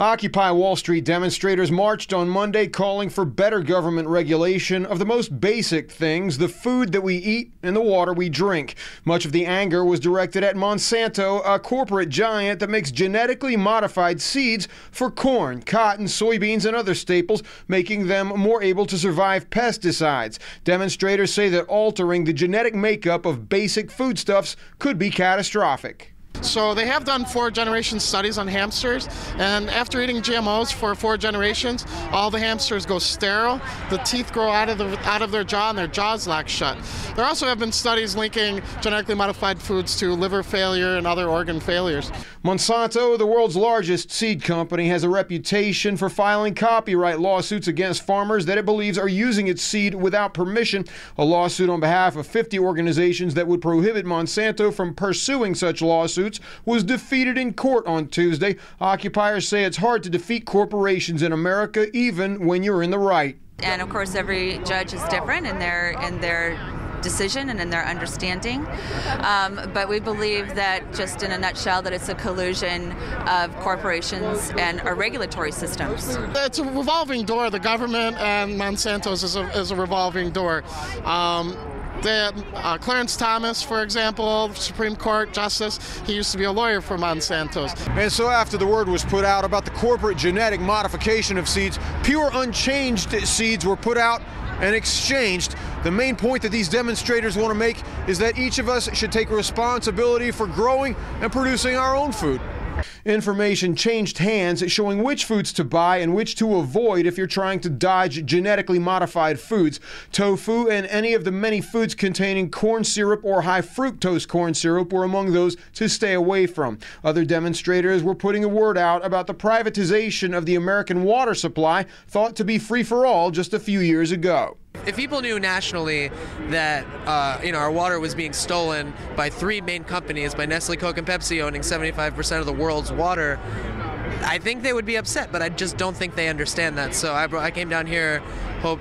Occupy Wall Street demonstrators marched on Monday calling for better government regulation of the most basic things, the food that we eat and the water we drink. Much of the anger was directed at Monsanto, a corporate giant that makes genetically modified seeds for corn, cotton, soybeans, and other staples, making them more able to survive pesticides. Demonstrators say that altering the genetic makeup of basic foodstuffs could be catastrophic. So they have done 4-generation studies on hamsters, and after eating GMOs for 4 generations, all the hamsters go sterile, the teeth grow out of their jaw, and their jaws lock shut. There also have been studies linking genetically modified foods to liver failure and other organ failures. Monsanto, the world's largest seed company, has a reputation for filing copyright lawsuits against farmers that it believes are using its seed without permission. A lawsuit on behalf of 50 organizations that would prohibit Monsanto from pursuing such lawsuits was defeated in court on Tuesday. Occupiers say it's hard to defeat corporations in America, even when you're in the right. And of course, every judge is different in their decision and in their understanding. But we believe that, just in a nutshell, that it's a collusion of corporations and our regulatory systems. It's a revolving door. The government and Monsanto's is a revolving door. Clarence Thomas, for example, Supreme Court Justice, he used to be a lawyer for Monsanto's. And so after the word was put out about the corporate genetic modification of seeds, pure unchanged seeds were put out and exchanged. The main point that these demonstrators want to make is that each of us should take responsibility for growing and producing our own food. Information changed hands showing which foods to buy and which to avoid if you're trying to dodge genetically modified foods. Tofu and any of the many foods containing corn syrup or high fructose corn syrup were among those to stay away from. Other demonstrators were putting a word out about the privatization of the American water supply, thought to be free for all just a few years ago. If people knew nationally that our water was being stolen by 3 main companies, by Nestle, Coke, and Pepsi owning 75% of the world's water, I think they would be upset, but I just don't think they understand that. So I came down here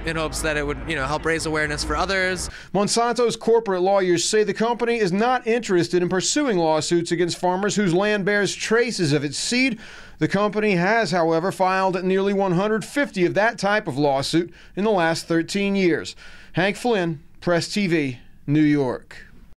in hopes that it would help raise awareness for others. Monsanto's corporate lawyers say the company is not interested in pursuing lawsuits against farmers whose land bears traces of its seed. The company has, however, filed nearly 150 of that type of lawsuit in the last 13 years. Hank Flynn, Press TV, New York.